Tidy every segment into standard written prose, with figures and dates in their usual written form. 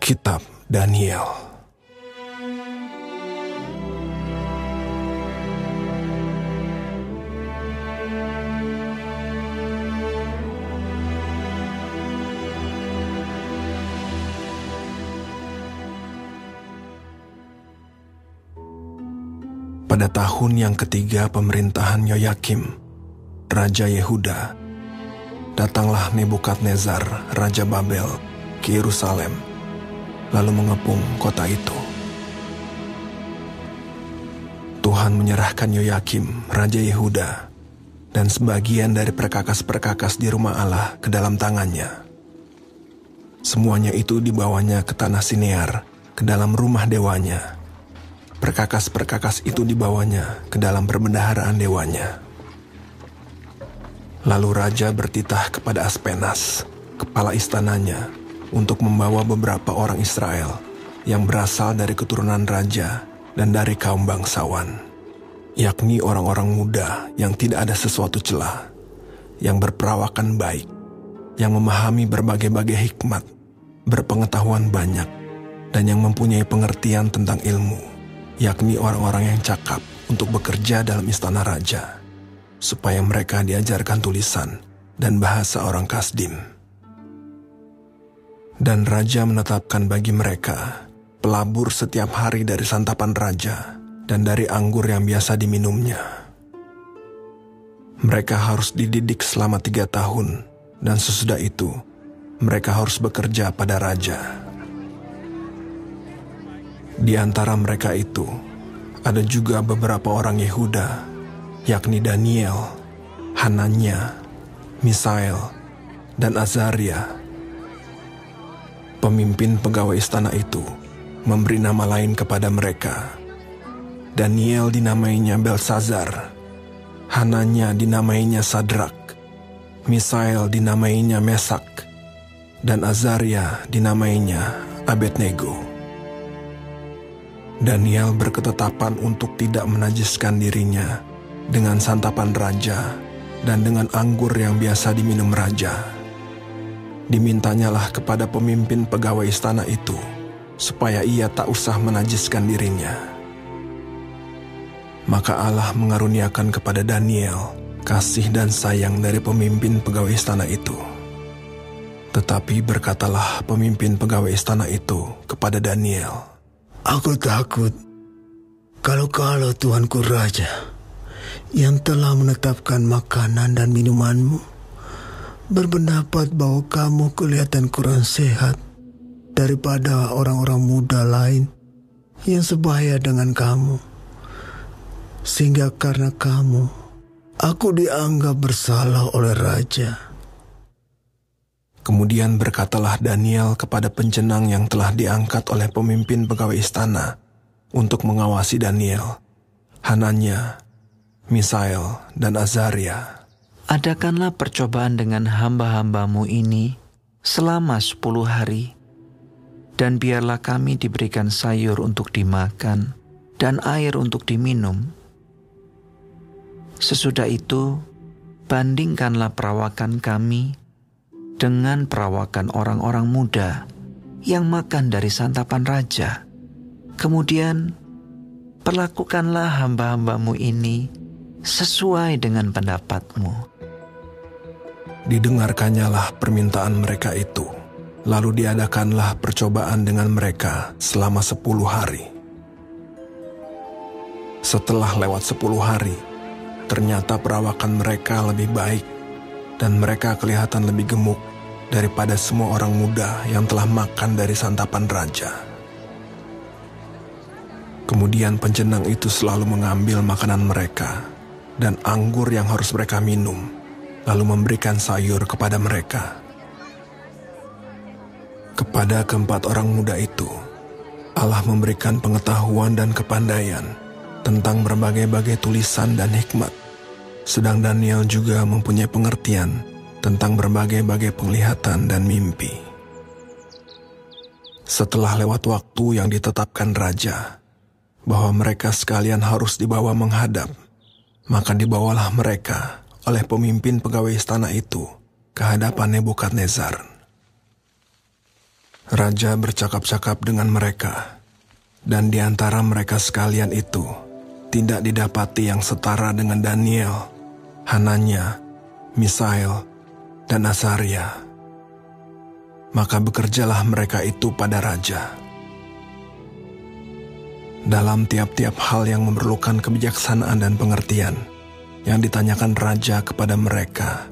Kitab Daniel. Pada tahun yang ketiga pemerintahan Yoyakim, Raja Yehuda, datanglah Nebukadnezar, Raja Babel, ke Yerusalem, lalu mengepung kota itu. Tuhan menyerahkan Yoyakim, Raja Yehuda, dan sebagian dari perkakas-perkakas di rumah Allah ke dalam tangannya. Semuanya itu dibawanya ke tanah Sinear, ke dalam rumah dewanya. Perkakas-perkakas itu dibawanya ke dalam perbendaharaan dewanya. Lalu raja bertitah kepada Aspenas, kepala istananya, untuk membawa beberapa orang Israel yang berasal dari keturunan raja dan dari kaum bangsawan, yakni orang-orang muda yang tidak ada sesuatu celah, yang berperawakan baik, yang memahami berbagai-bagai hikmat, berpengetahuan banyak, dan yang mempunyai pengertian tentang ilmu, yakni orang-orang yang cakap untuk bekerja dalam istana raja, supaya mereka diajarkan tulisan dan bahasa orang Kasdim. Dan raja menetapkan bagi mereka pelabur setiap hari dari santapan raja dan dari anggur yang biasa diminumnya. Mereka harus dididik selama 3 tahun, dan sesudah itu mereka harus bekerja pada raja. Di antara mereka itu, ada juga beberapa orang Yehuda, yakni Daniel, Hananya, Misael, dan Azaria. Pemimpin pegawai istana itu memberi nama lain kepada mereka. Daniel dinamainya Belsazar, Hananya dinamainya Sadrak, Misael dinamainya Mesak, dan Azaria dinamainya Abednego. Daniel berketetapan untuk tidak menajiskan dirinya dengan santapan raja dan dengan anggur yang biasa diminum raja. Dimintanyalah kepada pemimpin pegawai istana itu supaya ia tak usah menajiskan dirinya. Maka Allah mengaruniakan kepada Daniel kasih dan sayang dari pemimpin pegawai istana itu. Tetapi berkatalah pemimpin pegawai istana itu kepada Daniel, "Aku takut kalau Tuanku Raja yang telah menetapkan makanan dan minumanmu berpendapat bahwa kamu kelihatan kurang sehat daripada orang-orang muda lain yang sebaya dengan kamu, sehingga karena kamu aku dianggap bersalah oleh Raja." Kemudian berkatalah Daniel kepada pencenang yang telah diangkat oleh pemimpin pegawai istana untuk mengawasi Daniel, Hananya, Misael, dan Azaria, "Adakanlah percobaan dengan hamba-hambamu ini selama 10 hari, dan biarlah kami diberikan sayur untuk dimakan dan air untuk diminum. Sesudah itu, bandingkanlah perawakan kami dengan perawakan orang-orang muda yang makan dari santapan raja. Kemudian, perlakukanlah hamba-hambamu ini sesuai dengan pendapatmu." Didengarkannyalah permintaan mereka itu, lalu diadakanlah percobaan dengan mereka selama 10 hari. Setelah lewat 10 hari, ternyata perawakan mereka lebih baik, dan mereka kelihatan lebih gemuk daripada semua orang muda yang telah makan dari santapan raja. Kemudian pencenang itu selalu mengambil makanan mereka dan anggur yang harus mereka minum, lalu memberikan sayur kepada mereka. Kepada keempat orang muda itu, Allah memberikan pengetahuan dan kepandaian tentang berbagai-bagai tulisan dan hikmat, sedang Daniel juga mempunyai pengertian tentang berbagai-bagai penglihatan dan mimpi. Setelah lewat waktu yang ditetapkan raja, bahwa mereka sekalian harus dibawa menghadap, maka dibawalah mereka oleh pemimpin pegawai istana itu ke hadapan Nebukadnezar. Raja bercakap-cakap dengan mereka, dan di antara mereka sekalian itu tidak didapati yang setara dengan Daniel, Hananya, Misael, dan Azaria. Maka bekerjalah mereka itu pada raja. Dalam tiap-tiap hal yang memerlukan kebijaksanaan dan pengertian yang ditanyakan raja kepada mereka,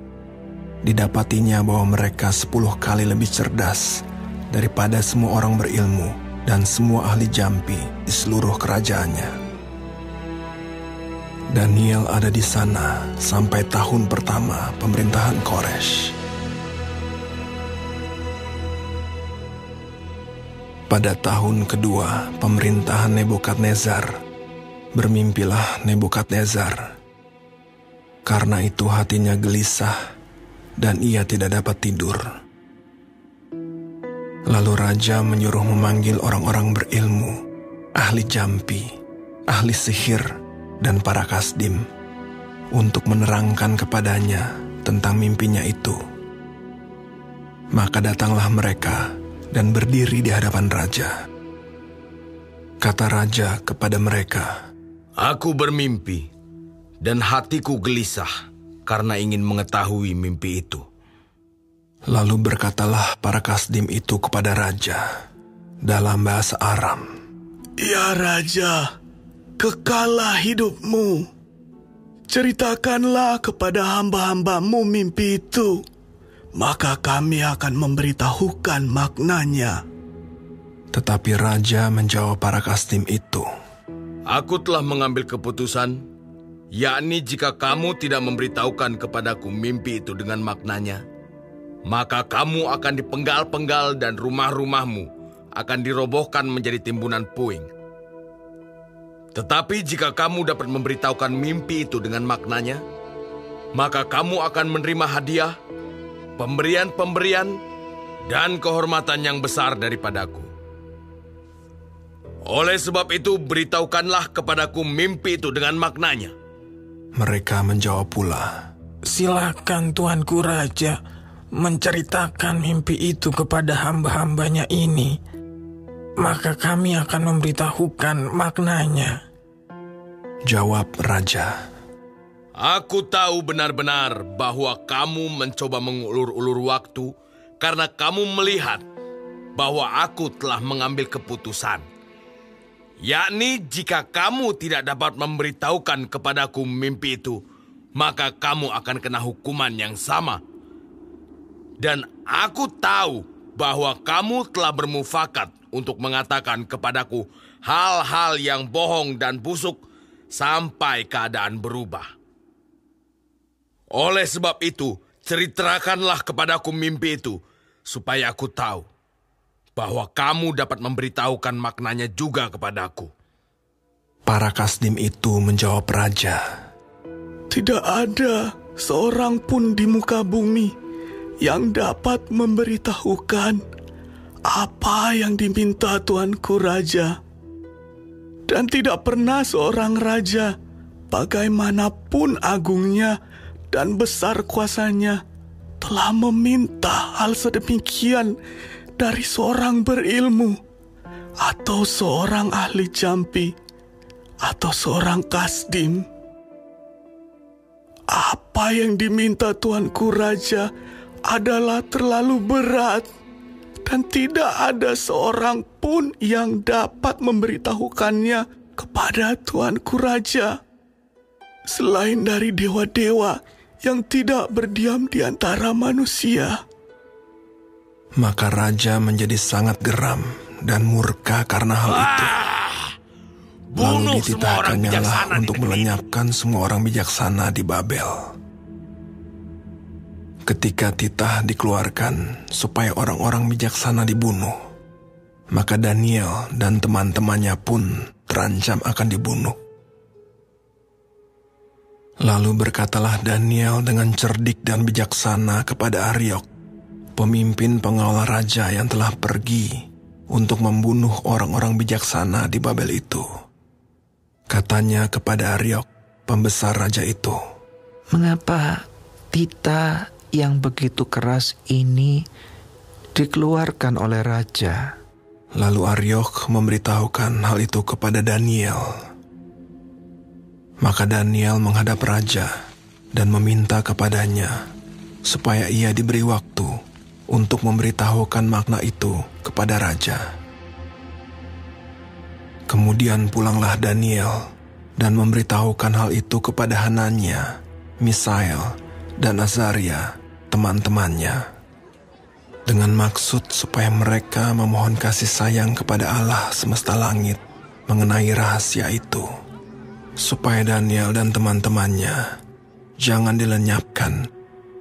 didapatinya bahwa mereka 10 kali lebih cerdas daripada semua orang berilmu dan semua ahli jampi di seluruh kerajaannya. Daniel ada di sana sampai tahun pertama pemerintahan Koresh. Pada tahun kedua pemerintahan Nebukadnezar, bermimpilah Nebukadnezar. Karena itu hatinya gelisah dan ia tidak dapat tidur. Lalu raja menyuruh memanggil orang-orang berilmu, ahli jampi, ahli sihir, dan para kasdim, untuk menerangkan kepadanya tentang mimpinya itu. Maka datanglah mereka dan berdiri di hadapan raja. Kata raja kepada mereka, "Aku bermimpi, dan hatiku gelisah karena ingin mengetahui mimpi itu." Lalu berkatalah para kasdim itu kepada raja dalam bahasa Aram, Ya Raja, kekalah hidupmu. Ceritakanlah kepada hamba-hambamu mimpi itu, maka kami akan memberitahukan maknanya. Tetapi raja menjawab para kasdim itu, Aku telah mengambil keputusan, yakni jika kamu tidak memberitahukan kepadaku mimpi itu dengan maknanya, maka kamu akan dipenggal-penggal dan rumah-rumahmu akan dirobohkan menjadi timbunan puing. Tetapi jika kamu dapat memberitahukan mimpi itu dengan maknanya, maka kamu akan menerima hadiah, pemberian-pemberian, dan kehormatan yang besar daripadaku. Oleh sebab itu, beritahukanlah kepadaku mimpi itu dengan maknanya. Mereka menjawab pula, Silakan Tuanku Raja menceritakan mimpi itu kepada hamba-hambanya ini, maka kami akan memberitahukan maknanya. Jawab raja, Aku tahu benar-benar bahwa kamu mencoba mengulur-ulur waktu karena kamu melihat bahwa aku telah mengambil keputusan. Yakni jika kamu tidak dapat memberitahukan kepadaku mimpi itu, maka kamu akan kena hukuman yang sama. Dan aku tahu bahwa kamu telah bermufakat untuk mengatakan kepadaku hal-hal yang bohong dan busuk sampai keadaan berubah. Oleh sebab itu, ceritakanlah kepadaku mimpi itu, supaya aku tahu bahwa kamu dapat memberitahukan maknanya juga kepadaku. Para kasdim itu menjawab raja, Tidak ada seorang pun di muka bumi yang dapat memberitahukan apa yang diminta Tuanku Raja. Dan tidak pernah seorang raja, bagaimanapun agungnya dan besar kuasanya, telah meminta hal sedemikian dari seorang berilmu, atau seorang ahli jampi, atau seorang kasdim. Apa yang diminta Tuanku Raja adalah terlalu berat, dan tidak ada seorang pun yang dapat memberitahukannya kepada Tuanku Raja, selain dari dewa-dewa yang tidak berdiam di antara manusia. Maka raja menjadi sangat geram dan murka karena hal itu. Lalu dititahkannya lah untuk melenyapkan semua orang bijaksana di Babel. Ketika titah dikeluarkan supaya orang-orang bijaksana dibunuh, maka Daniel dan teman-temannya pun terancam akan dibunuh. Lalu berkatalah Daniel dengan cerdik dan bijaksana kepada Ariok, pemimpin pengawal raja yang telah pergi untuk membunuh orang-orang bijaksana di Babel itu. Katanya kepada Ariok, pembesar raja itu, Mengapa titah yang begitu keras ini dikeluarkan oleh raja. Lalu Aryok memberitahukan hal itu kepada Daniel. Maka Daniel menghadap raja dan meminta kepadanya supaya ia diberi waktu untuk memberitahukan makna itu kepada raja. Kemudian pulanglah Daniel dan memberitahukan hal itu kepada Hananya, Misael, dan Azaria, teman-temannya, dengan maksud supaya mereka memohon kasih sayang kepada Allah semesta langit mengenai rahasia itu, supaya Daniel dan teman-temannya jangan dilenyapkan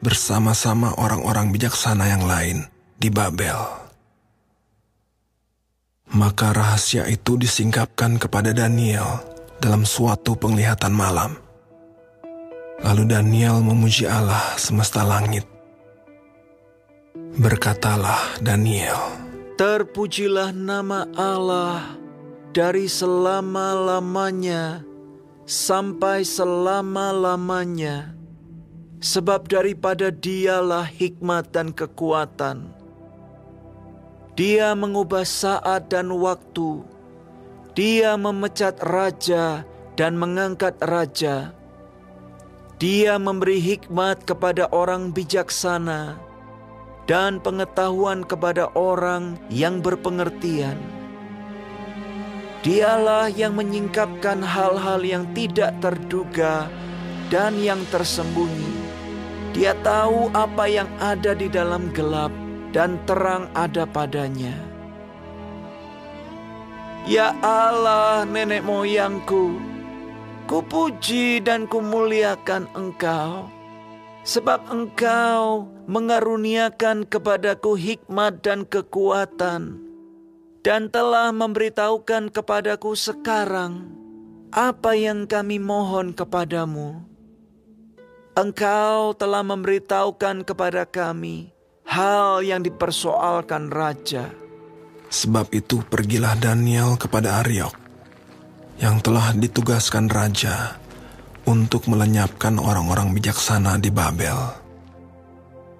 bersama-sama orang-orang bijaksana yang lain di Babel. Maka rahasia itu disingkapkan kepada Daniel dalam suatu penglihatan malam. Lalu Daniel memuji Allah semesta langit. Berkatalah Daniel, Terpujilah nama Allah dari selama-lamanya sampai selama-lamanya, sebab daripada Dialah hikmat dan kekuatan. Dia mengubah saat dan waktu. Dia memecat raja dan mengangkat raja. Dia memberi hikmat kepada orang bijaksana dan pengetahuan kepada orang yang berpengertian. Dialah yang menyingkapkan hal-hal yang tidak terduga dan yang tersembunyi. Dia tahu apa yang ada di dalam gelap dan terang ada padanya. Ya Allah, nenek moyangku, kupuji dan kumuliakan Engkau, sebab Engkau mengaruniakan kepadaku hikmat dan kekuatan, dan telah memberitahukan kepadaku sekarang apa yang kami mohon kepadamu. Engkau telah memberitahukan kepada kami hal yang dipersoalkan raja. sebab itu pergilah Daniel kepada Aryok, yang telah ditugaskan raja untuk melenyapkan orang-orang bijaksana di Babel.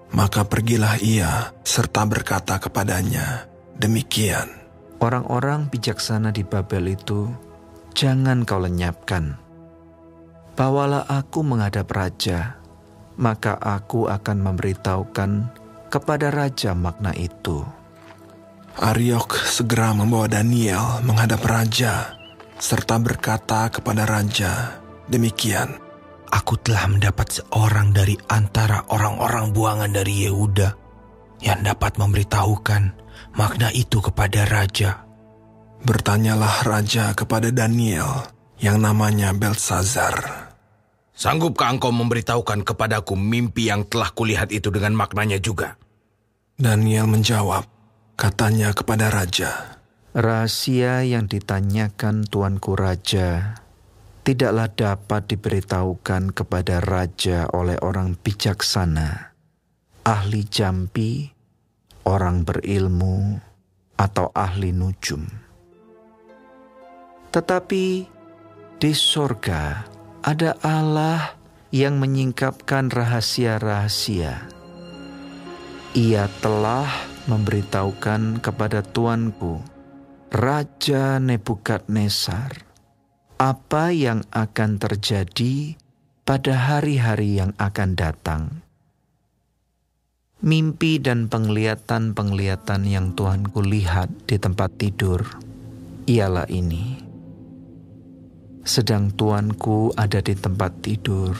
Maka pergilah ia serta berkata kepadanya demikian, Orang-orang bijaksana di Babel itu jangan kau lenyapkan. Bawalah aku menghadap raja, maka aku akan memberitahukan kepada raja makna itu. Aryok segera membawa Daniel menghadap raja, serta berkata kepada raja demikian, Aku telah mendapat seorang dari antara orang-orang buangan dari Yehuda yang dapat memberitahukan makna itu kepada raja. Bertanyalah raja kepada Daniel yang namanya Beltsazar. Sanggupkah engkau memberitahukan kepadaku mimpi yang telah kulihat itu dengan maknanya juga? Daniel menjawab, katanya kepada raja, Rahasia yang ditanyakan tuanku raja tidaklah dapat diberitahukan kepada raja oleh orang bijaksana, ahli jampi, orang berilmu, atau ahli nujum. Tetapi di sorga ada Allah yang menyingkapkan rahasia-rahasia. Ia telah memberitahukan kepada tuanku, Raja Nebukadnezar, apa yang akan terjadi pada hari-hari yang akan datang. Mimpi dan penglihatan-penglihatan yang Tuanku lihat di tempat tidur ialah ini. Sedang Tuanku ada di tempat tidur,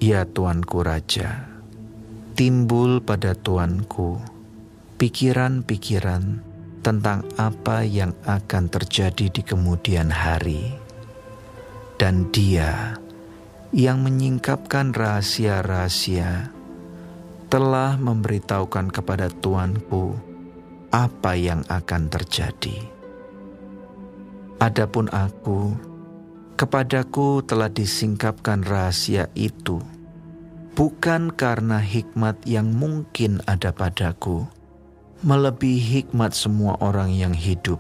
ya Tuanku Raja, timbul pada Tuanku pikiran-pikiran tentang apa yang akan terjadi di kemudian hari. Dan Dia yang menyingkapkan rahasia-rahasia telah memberitahukan kepada tuanku apa yang akan terjadi. Adapun aku, kepadaku telah disingkapkan rahasia itu, bukan karena hikmat yang mungkin ada padaku, melebihi hikmat semua orang yang hidup,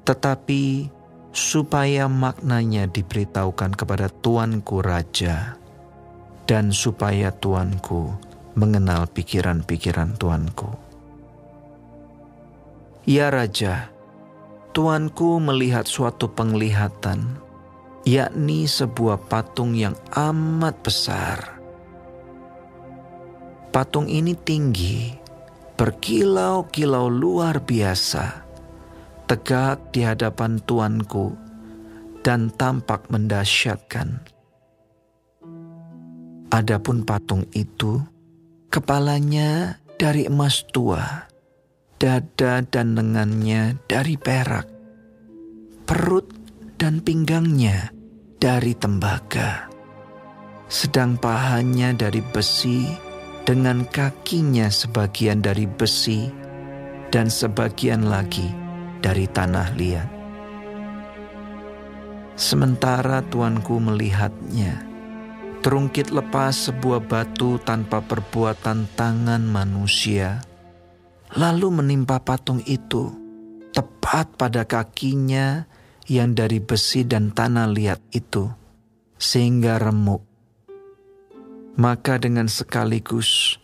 tetapi supaya maknanya diberitahukan kepada tuanku raja, dan supaya tuanku mengenal pikiran-pikiran tuanku. "Ya Raja, tuanku melihat suatu penglihatan, yakni sebuah patung yang amat besar. Patung ini tinggi, berkilau-kilau luar biasa, tegak di hadapan tuanku dan tampak mendahsyatkan. Adapun patung itu, kepalanya dari emas tua, dada dan lengannya dari perak, perut dan pinggangnya dari tembaga, sedang pahanya dari besi dengan kakinya sebagian dari besi dan sebagian lagi dari tanah liat. Sementara tuanku melihatnya, terungkit lepas sebuah batu tanpa perbuatan tangan manusia, lalu menimpa patung itu tepat pada kakinya yang dari besi dan tanah liat itu, sehingga remuk. Maka dengan sekaligus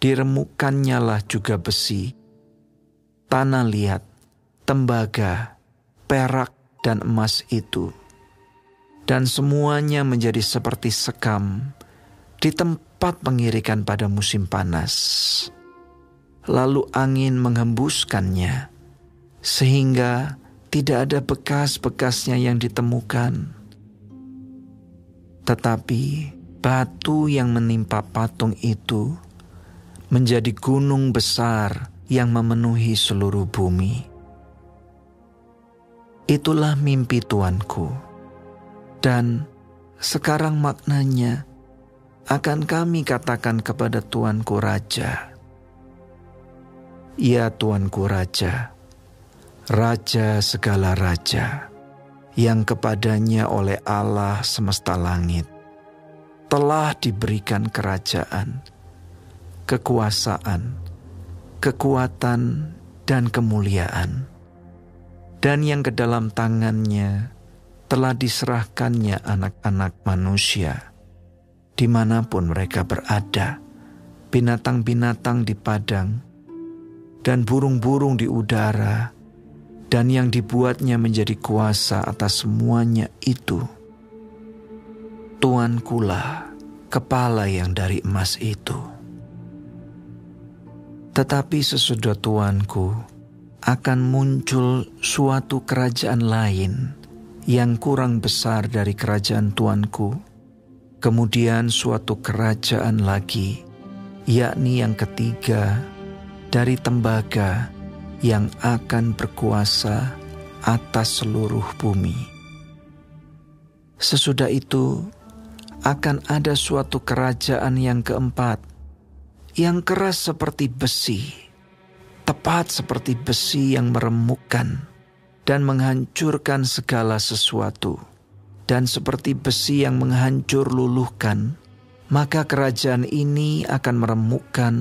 diremukannyalah juga besi, tanah liat, tembaga, perak, dan emas itu, dan semuanya menjadi seperti sekam di tempat pengirikan pada musim panas. Lalu angin menghembuskannya, sehingga tidak ada bekas-bekasnya yang ditemukan. Tetapi batu yang menimpa patung itu menjadi gunung besar yang memenuhi seluruh bumi. Itulah mimpi tuanku, dan sekarang maknanya akan kami katakan kepada tuanku Raja. Ya tuanku Raja, Raja segala raja, yang kepadanya oleh Allah semesta langit telah diberikan kerajaan, kekuasaan, kekuatan, dan kemuliaan, dan yang ke dalam tangannya telah diserahkannya anak-anak manusia, dimanapun mereka berada, binatang-binatang di padang, dan burung-burung di udara, dan yang dibuatnya menjadi kuasa atas semuanya itu. Tuankulah kepala yang dari emas itu. Tetapi sesudah tuanku akan muncul suatu kerajaan lain yang kurang besar dari kerajaan tuanku, kemudian suatu kerajaan lagi, yakni yang ketiga dari tembaga yang akan berkuasa atas seluruh bumi. Sesudah itu akan ada suatu kerajaan yang keempat, yang keras seperti besi, tepat seperti besi yang meremukkan dan menghancurkan segala sesuatu, dan seperti besi yang menghancur luluhkan, maka kerajaan ini akan meremukkan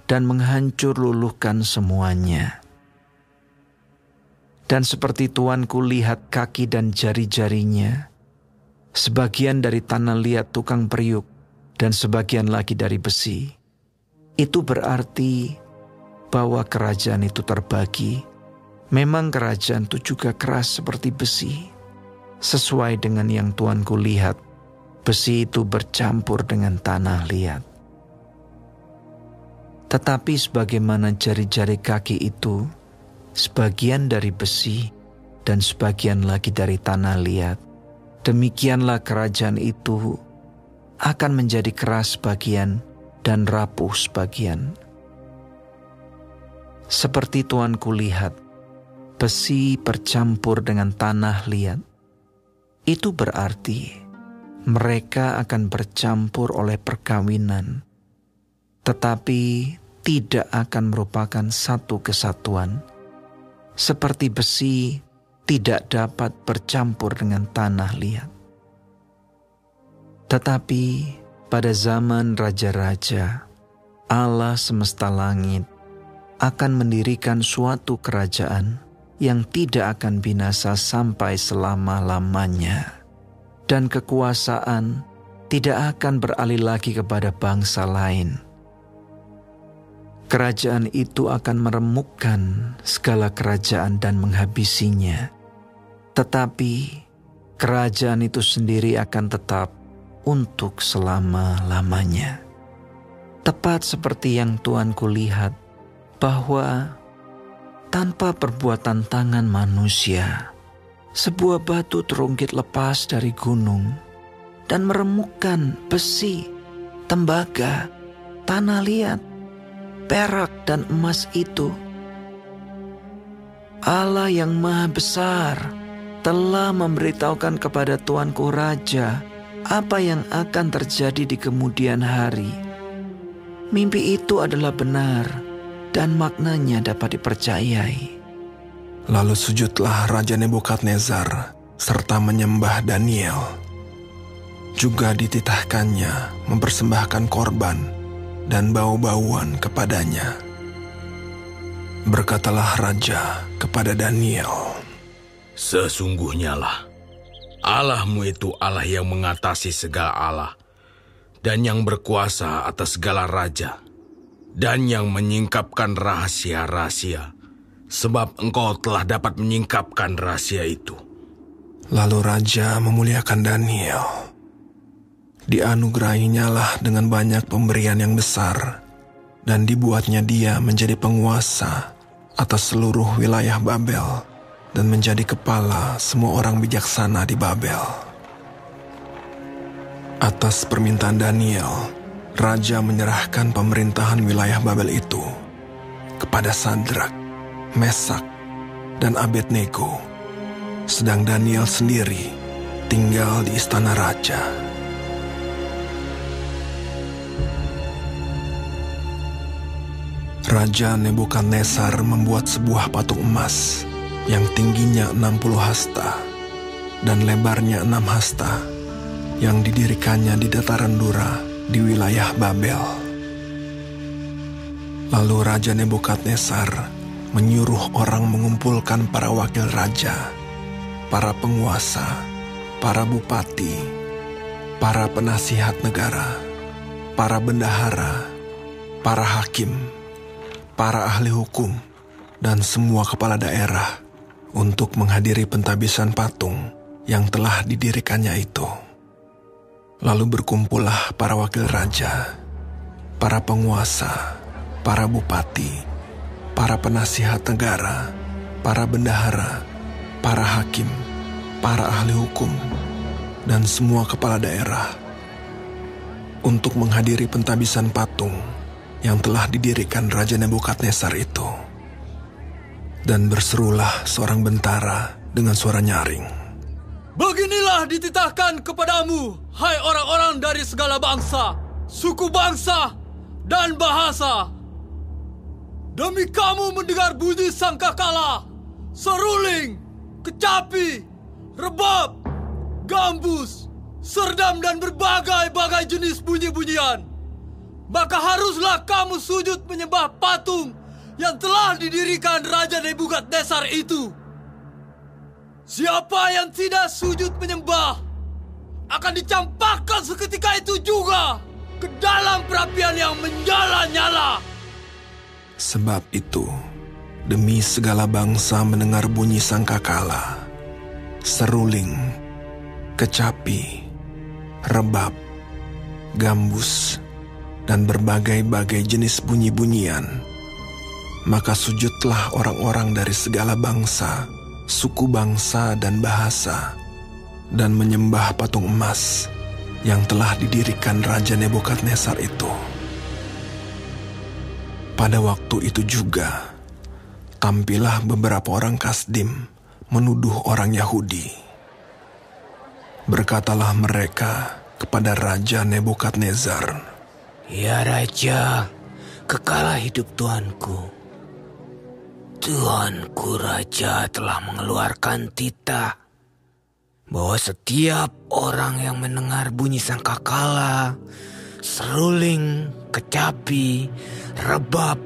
dan menghancur luluhkan semuanya. Dan seperti tuanku lihat kaki dan jari-jarinya, sebagian dari tanah liat tukang periuk dan sebagian lagi dari besi, itu berarti bahwa kerajaan itu terbagi. Memang kerajaan itu juga keras seperti besi. Sesuai dengan yang tuanku lihat, besi itu bercampur dengan tanah liat. Tetapi sebagaimana jari-jari kaki itu, sebagian dari besi dan sebagian lagi dari tanah liat, demikianlah kerajaan itu akan menjadi keras sebagian dan rapuh sebagian. Seperti tuanku lihat, besi bercampur dengan tanah liat, itu berarti mereka akan bercampur oleh perkawinan, tetapi tidak akan merupakan satu kesatuan. Seperti besi tidak dapat bercampur dengan tanah liat. Tetapi pada zaman raja-raja, Allah semesta langit akan mendirikan suatu kerajaan yang tidak akan binasa sampai selama-lamanya, dan kekuasaan tidak akan beralih lagi kepada bangsa lain. kerajaan itu akan meremukkan segala kerajaan dan menghabisinya. Tetapi kerajaan itu sendiri akan tetap untuk selama-lamanya. Tepat seperti yang Tuanku lihat, bahwa tanpa perbuatan tangan manusia, sebuah batu terungkit lepas dari gunung dan meremukkan besi, tembaga, tanah liat, perak dan emas itu. Allah yang Maha Besar telah memberitahukan kepada Tuanku Raja apa yang akan terjadi di kemudian hari. Mimpi itu adalah benar dan maknanya dapat dipercayai. Lalu sujudlah Raja Nebukadnezar serta menyembah Daniel. Juga dititahkannya mempersembahkan korban dan bau-bauan kepadanya. Berkatalah Raja kepada Daniel, "Sesungguhnya lah, Allahmu itu Allah yang mengatasi segala Allah, dan yang berkuasa atas segala raja, dan yang menyingkapkan rahasia-rahasia, sebab engkau telah dapat menyingkapkan rahasia itu." Lalu Raja memuliakan Daniel. Dianugerahinya lah dengan banyak pemberian yang besar, dan dibuatnya dia menjadi penguasa atas seluruh wilayah Babel, dan menjadi kepala semua orang bijaksana di Babel. Atas permintaan Daniel, Raja menyerahkan pemerintahan wilayah Babel itu kepada Sadrak, Mesak, dan Abednego, sedang Daniel sendiri tinggal di istana Raja. Raja Nebukadnezar membuat sebuah patung emas yang tingginya 60 hasta dan lebarnya 6 hasta, yang didirikannya di dataran Dura di wilayah Babel. Lalu Raja Nebukadnezar menyuruh orang mengumpulkan para wakil raja, para penguasa, para bupati, para penasihat negara, para bendahara, para hakim, para ahli hukum, dan semua kepala daerah untuk menghadiri pentabisan patung yang telah didirikannya itu. Lalu berkumpullah para wakil raja, para penguasa, para bupati, para penasihat negara, para bendahara, para hakim, para ahli hukum, dan semua kepala daerah untuk menghadiri pentabisan patung yang telah didirikan Raja Nebukadnezar itu. Dan berserulah seorang bentara dengan suara nyaring, "Beginilah dititahkan kepadamu, hai orang-orang dari segala bangsa, suku bangsa, dan bahasa. Demi kamu mendengar bunyi sangkakala, seruling, kecapi, rebab, gambus, serdam, dan berbagai-bagai jenis bunyi-bunyian, maka haruslah kamu sujud menyembah patung yang telah didirikan Raja Nebukadnezar itu. Siapa yang tidak sujud menyembah akan dicampakkan seketika itu juga ke dalam perapian yang menyala-nyala." Sebab itu, demi segala bangsa mendengar bunyi sangkakala, seruling, kecapi, rebab, gambus, dan berbagai-bagai jenis bunyi-bunyian, maka sujudlah orang-orang dari segala bangsa, suku bangsa, dan bahasa, dan menyembah patung emas yang telah didirikan Raja Nebukadnezar itu. Pada waktu itu juga, tampillah beberapa orang Kasdim menuduh orang Yahudi. Berkatalah mereka kepada Raja Nebukadnezar, "Ya Raja, kekalah hidup Tuanku. Tuanku Raja telah mengeluarkan titah bahwa setiap orang yang mendengar bunyi sangkakala, seruling, kecapi, rebab,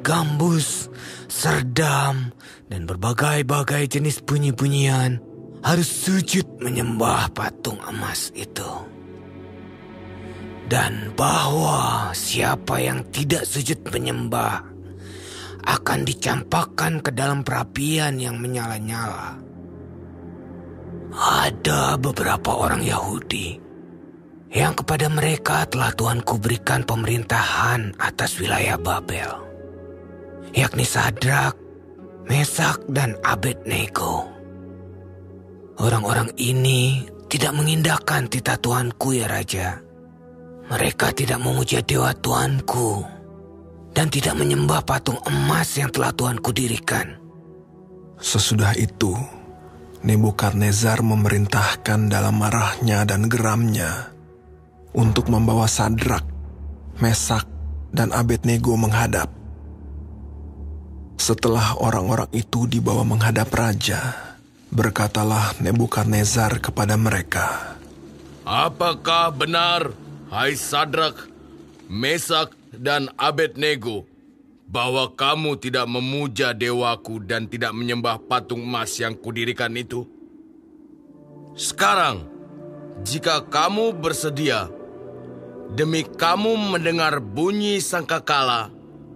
gambus, serdam, dan berbagai-bagai jenis bunyi-bunyian harus sujud menyembah patung emas itu. dan bahwa siapa yang tidak sujud menyembah akan dicampakkan ke dalam perapian yang menyala-nyala. Ada beberapa orang Yahudi yang kepada mereka telah Tuanku berikan pemerintahan atas wilayah Babel, yakni Sadrak, Mesak, dan Abednego. Orang-orang ini tidak mengindahkan titah Tuanku, ya Raja. Mereka tidak memuja dewa Tuanku dan tidak menyembah patung emas yang telah Tuanku dirikan. Sesudah itu, Nebukadnezar memerintahkan dalam marahnya dan geramnya untuk membawa Sadrak, Mesak, dan Abednego menghadap. Setelah orang-orang itu dibawa menghadap raja, berkatalah Nebukadnezar kepada mereka, "Apakah benar, hai Sadrak, Mesak, dan Abednego, bahwa kamu tidak memuja dewaku dan tidak menyembah patung emas yang kudirikan itu? Sekarang, jika kamu bersedia, demi kamu mendengar bunyi sangkakala,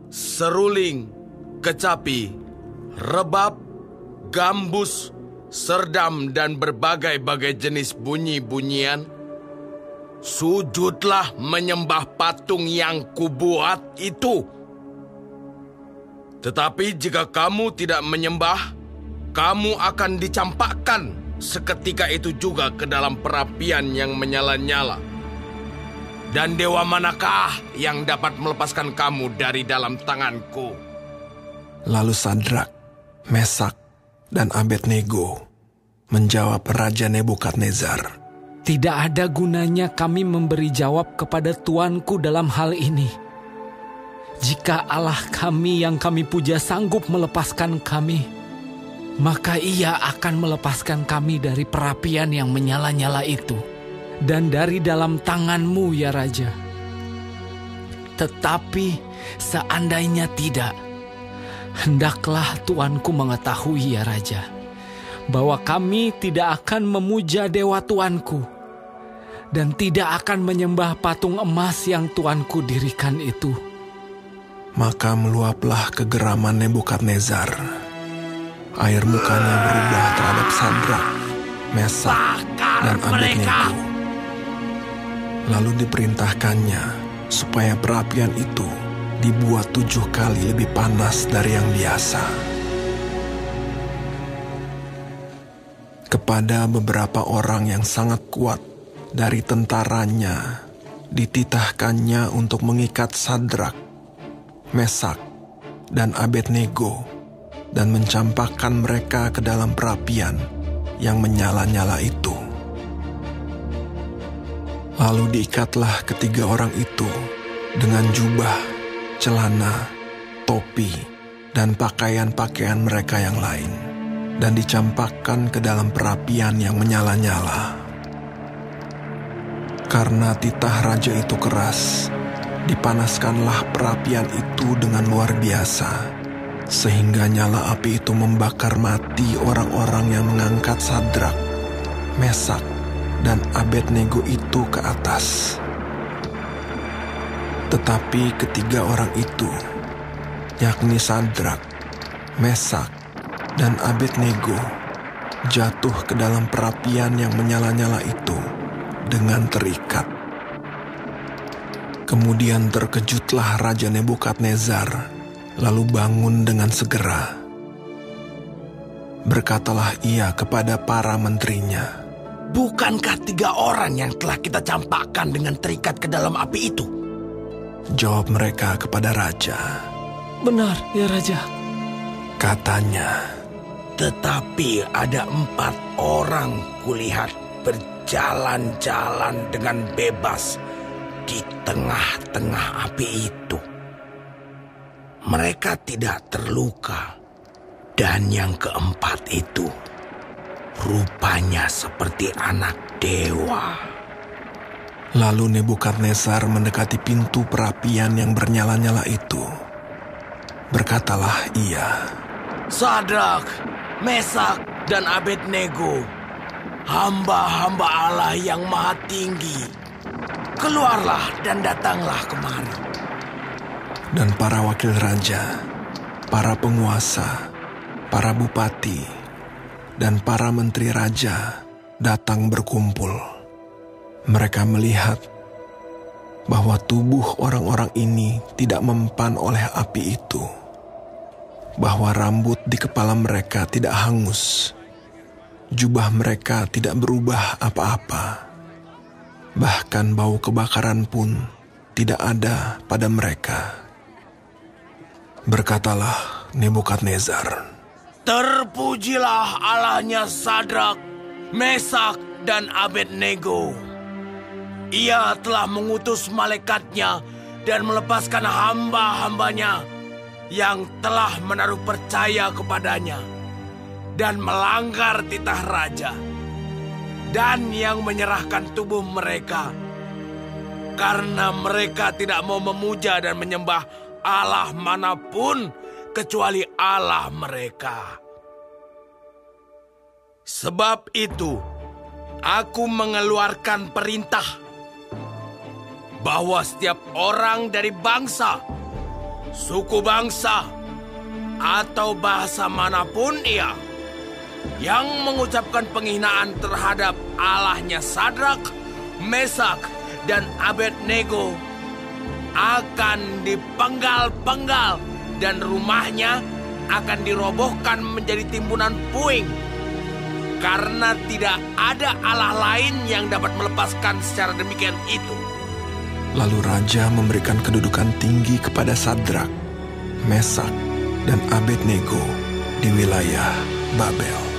seruling, kecapi, rebab, gambus, serdam, dan berbagai-bagai jenis bunyi-bunyian, sujudlah menyembah patung yang kubuat itu. Tetapi jika kamu tidak menyembah, kamu akan dicampakkan seketika itu juga ke dalam perapian yang menyala-nyala. Dan dewa manakah yang dapat melepaskan kamu dari dalam tanganku?" Lalu Sadrak, Mesak, dan Abednego menjawab Raja Nebukadnezar, "Tidak ada gunanya kami memberi jawab kepada Tuanku dalam hal ini. Jika Allah kami yang kami puja sanggup melepaskan kami, maka Ia akan melepaskan kami dari perapian yang menyala-nyala itu dan dari dalam tangan-Mu, ya Raja. Tetapi seandainya tidak, hendaklah Tuanku mengetahui, ya Raja, bahwa kami tidak akan memuja dewa Tuanku dan tidak akan menyembah patung emas yang Tuanku dirikan itu." Maka meluaplah kegeraman Nebukadnezar. Air mukanya berubah terhadap Sadrak, Mesak, dan Abednego. Lalu diperintahkannya supaya perapian itu dibuat 7 kali lebih panas dari yang biasa. Kepada beberapa orang yang sangat kuat dari tentaranya, dititahkannya untuk mengikat Sadrak, Mesak, dan Abednego dan mencampakkan mereka ke dalam perapian yang menyala-nyala itu. Lalu diikatlah ketiga orang itu dengan jubah, celana, topi, dan pakaian-pakaian mereka yang lain, dan dicampakkan ke dalam perapian yang menyala-nyala. Karena titah raja itu keras, dipanaskanlah perapian itu dengan luar biasa, sehingga nyala api itu membakar mati orang-orang yang mengangkat Sadrak, Mesak, dan Abednego itu ke atas. Tetapi ketiga orang itu, yakni Sadrak, Mesak, dan Abednego, jatuh ke dalam perapian yang menyala-nyala itu dengan terikat. Kemudian terkejutlah Raja Nebukadnezar, lalu bangun dengan segera. Berkatalah ia kepada para menterinya, "Bukankah 3 orang yang telah kita campakkan dengan terikat ke dalam api itu?" Jawab mereka kepada raja, "Benar, ya Raja." Katanya, "Tetapi ada 4 orang kulihat berjalan-jalan dengan bebas di tengah-tengah api itu. Mereka tidak terluka, dan yang keempat itu rupanya seperti anak dewa." Lalu Nebukadnezar mendekati pintu perapian yang bernyala-nyala itu. Berkatalah ia, "Sadrak, Mesak, dan Abednego, hamba-hamba Allah yang maha tinggi, keluarlah dan datanglah kemari. Dan para wakil raja, para penguasa, para bupati, dan para menteri raja datang berkumpul. Mereka melihat bahwa tubuh orang-orang ini tidak mempan oleh api itu, bahwa rambut di kepala mereka tidak hangus, jubah mereka tidak berubah apa-apa, bahkan bau kebakaran pun tidak ada pada mereka. Berkatalah Nebukadnezar, Terpujilah Allahnya Sadrak, Mesak, dan Abednego. Ia telah mengutus malaikatnya dan melepaskan hamba-hambanya yang telah menaruh percaya kepadanya dan melanggar titah raja, dan yang menyerahkan tubuh mereka karena mereka tidak mau memuja dan menyembah Allah manapun kecuali Allah mereka. Sebab itu, aku mengeluarkan perintah bahwa setiap orang dari bangsa, suku bangsa, atau bahasa manapun ia yang mengucapkan penghinaan terhadap Allahnya Sadrak, Mesak, dan Abednego akan dipenggal-penggal dan rumahnya akan dirobohkan menjadi timbunan puing, karena tidak ada Allah lain yang dapat melepaskan secara demikian itu. Lalu raja memberikan kedudukan tinggi kepada Sadrak, Mesak, dan Abednego di wilayah Babel.